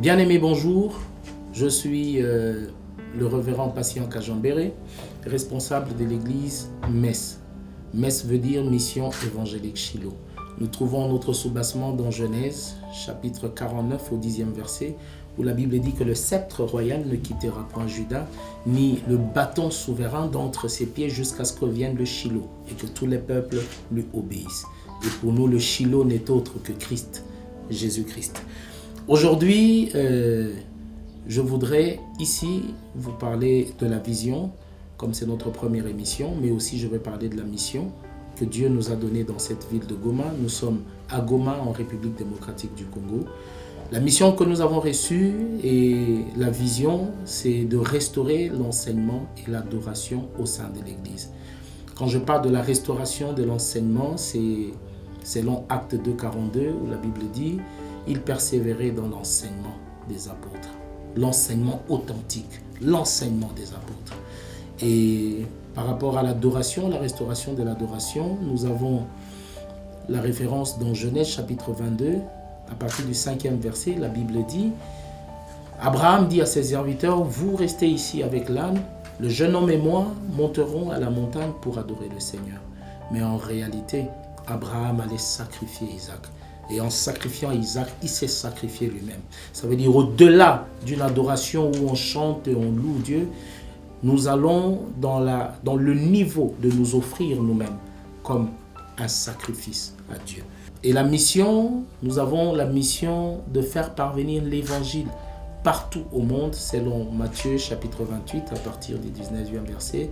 Bien-aimé, bonjour. Je suis le révérend Patient Kajambéré, responsable de l'église MES. MES veut dire Mission Évangélique Shiloh. Nous trouvons notre soubassement dans Genèse, chapitre 49 au 10e verset, où la Bible dit que le sceptre royal ne quittera point Juda, ni le bâton souverain d'entre ses pieds jusqu'à ce que vienne le Shiloh, et que tous les peuples lui obéissent. Et pour nous, le Shiloh n'est autre que Christ, Jésus-Christ. Aujourd'hui, je voudrais ici vous parler de la vision, comme c'est notre première émission, mais aussi je vais parler de la mission que Dieu nous a donnée dans cette ville de Goma. Nous sommes à Goma, en République démocratique du Congo. La mission que nous avons reçue et la vision, c'est de restaurer l'enseignement et l'adoration au sein de l'Église. Quand je parle de la restauration de l'enseignement, c'est selon Acte 2,42 où la Bible dit « Il persévérait dans l'enseignement des apôtres ». L'enseignement authentique, l'enseignement des apôtres. Et par rapport à l'adoration, la restauration de l'adoration, nous avons la référence dans Genèse chapitre 22, à partir du 5e verset, la Bible dit « Abraham dit à ses serviteurs, vous restez ici avec l'âne, le jeune homme et moi monterons à la montagne pour adorer le Seigneur. » Mais en réalité, Abraham allait sacrifier Isaac. Et en sacrifiant Isaac, il s'est sacrifié lui-même. Ça veut dire au-delà d'une adoration où on chante et on loue Dieu, nous allons dans le niveau de nous offrir nous-mêmes comme un sacrifice à Dieu. Et la mission, nous avons la mission de faire parvenir l'évangile partout au monde, selon Matthieu chapitre 28, à partir du 19e verset.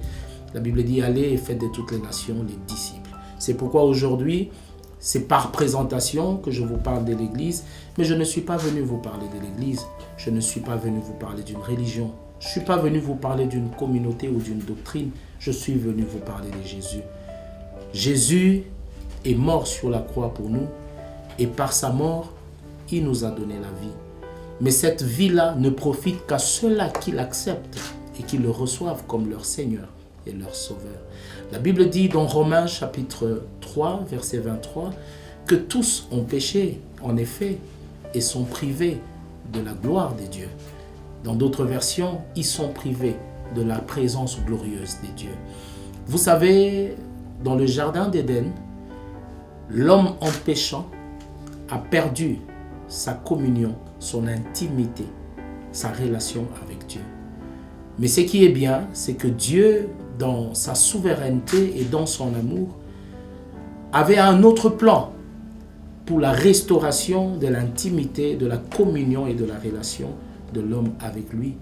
La Bible dit « Allez et faites de toutes les nations les disciples ». C'est pourquoi aujourd'hui, c'est par présentation que je vous parle de l'Église, mais je ne suis pas venu vous parler de l'Église, je ne suis pas venu vous parler d'une religion, je ne suis pas venu vous parler d'une communauté ou d'une doctrine, je suis venu vous parler de Jésus. Jésus est mort sur la croix pour nous et par sa mort, il nous a donné la vie. Mais cette vie-là ne profite qu'à ceux-là qui l'acceptent et qui le reçoivent comme leur Seigneur et leur Sauveur. La Bible dit dans Romains chapitre 3, verset 23, que tous ont péché, en effet, et sont privés de la gloire de Dieu. Dans d'autres versions, ils sont privés de la présence glorieuse de Dieu. Vous savez, dans le jardin d'Éden, l'homme en péchant a perdu sa communion, son intimité, sa relation avec Dieu. Mais ce qui est bien, c'est que Dieu, dans sa souveraineté et dans son amour, avait un autre plan pour la restauration de l'intimité, de la communion et de la relation de l'homme avec lui,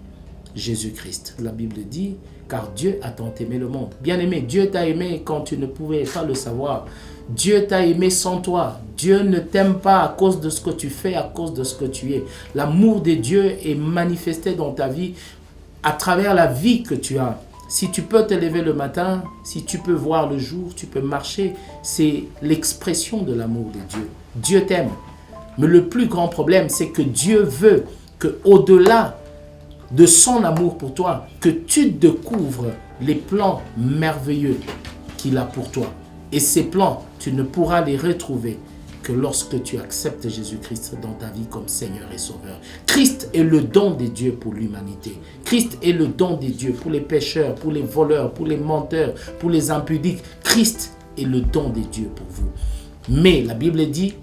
Jésus-Christ. La Bible dit, car Dieu a tant aimé le monde. Bien-aimé, Dieu t'a aimé quand tu ne pouvais pas le savoir. Dieu t'a aimé sans toi. Dieu ne t'aime pas à cause de ce que tu fais, à cause de ce que tu es. L'amour de Dieu est manifesté dans ta vie à travers la vie que tu as. Si tu peux te lever le matin, si tu peux voir le jour, tu peux marcher, c'est l'expression de l'amour de Dieu. Dieu t'aime. Mais le plus grand problème, c'est que Dieu veut qu'au-delà de son amour pour toi, que tu découvres les plans merveilleux qu'il a pour toi. Et ces plans, tu ne pourras les retrouver que lorsque tu acceptes Jésus-Christ dans ta vie comme Seigneur et Sauveur. Christ est le don de Dieu pour l'humanité. Christ est le don de Dieu pour les pécheurs, pour les voleurs, pour les menteurs, pour les impudiques. Christ est le don de Dieu pour vous. Mais la Bible dit,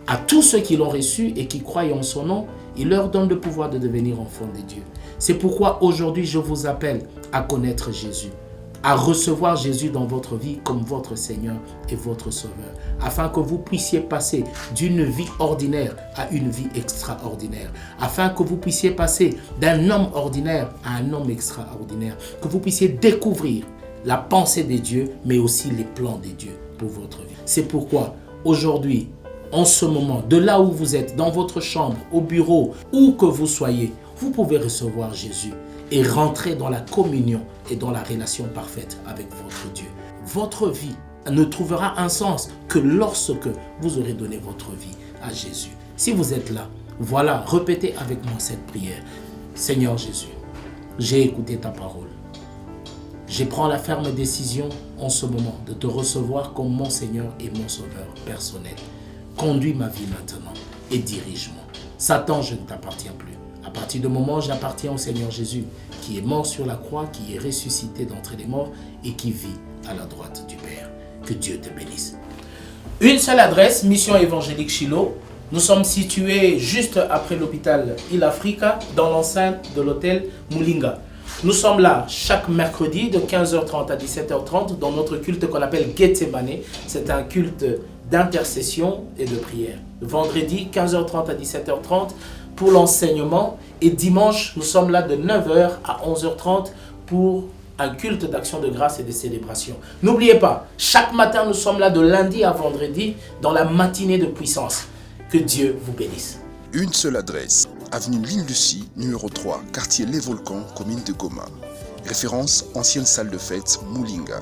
à tous ceux qui l'ont reçu et qui croient en son nom, il leur donne le pouvoir de devenir enfants de Dieu. C'est pourquoi aujourd'hui je vous appelle à connaître Jésus, à recevoir Jésus dans votre vie comme votre Seigneur et votre Sauveur, afin que vous puissiez passer d'une vie ordinaire à une vie extraordinaire, afin que vous puissiez passer d'un homme ordinaire à un homme extraordinaire, que vous puissiez découvrir la pensée de Dieu, mais aussi les plans de Dieu pour votre vie. C'est pourquoi aujourd'hui, en ce moment, de là où vous êtes, dans votre chambre, au bureau, où que vous soyez, vous pouvez recevoir Jésus et rentrer dans la communion et dans la relation parfaite avec votre Dieu. Votre vie ne trouvera un sens que lorsque vous aurez donné votre vie à Jésus. Si vous êtes là, voilà, répétez avec moi cette prière. Seigneur Jésus, j'ai écouté ta parole. Je prends la ferme décision en ce moment de te recevoir comme mon Seigneur et mon Sauveur personnel. Conduis ma vie maintenant et dirige-moi. Satan, je ne t'appartiens plus. À partir du moment où j'appartiens au Seigneur Jésus, qui est mort sur la croix, qui est ressuscité d'entre les morts et qui vit à la droite du Père. Que Dieu te bénisse. Une seule adresse, Mission Évangélique Shiloh. Nous sommes situés juste après l'hôpital Il Africa, dans l'enceinte de l'hôtel Moulinga. Nous sommes là chaque mercredi de 15h30 à 17h30 dans notre culte qu'on appelle Gethsemane. C'est un culte d'intercession et de prière. Vendredi, 15h30 à 17h30 pour l'enseignement. Et dimanche, nous sommes là de 9h à 11h30 pour un culte d'action de grâce et de célébration. N'oubliez pas, chaque matin, nous sommes là de lundi à vendredi dans la matinée de puissance. Que Dieu vous bénisse. Une seule adresse, avenue L'Île-Lucie, numéro 3, quartier Les Volcans, commune de Goma. Référence, ancienne salle de fête Moulinga.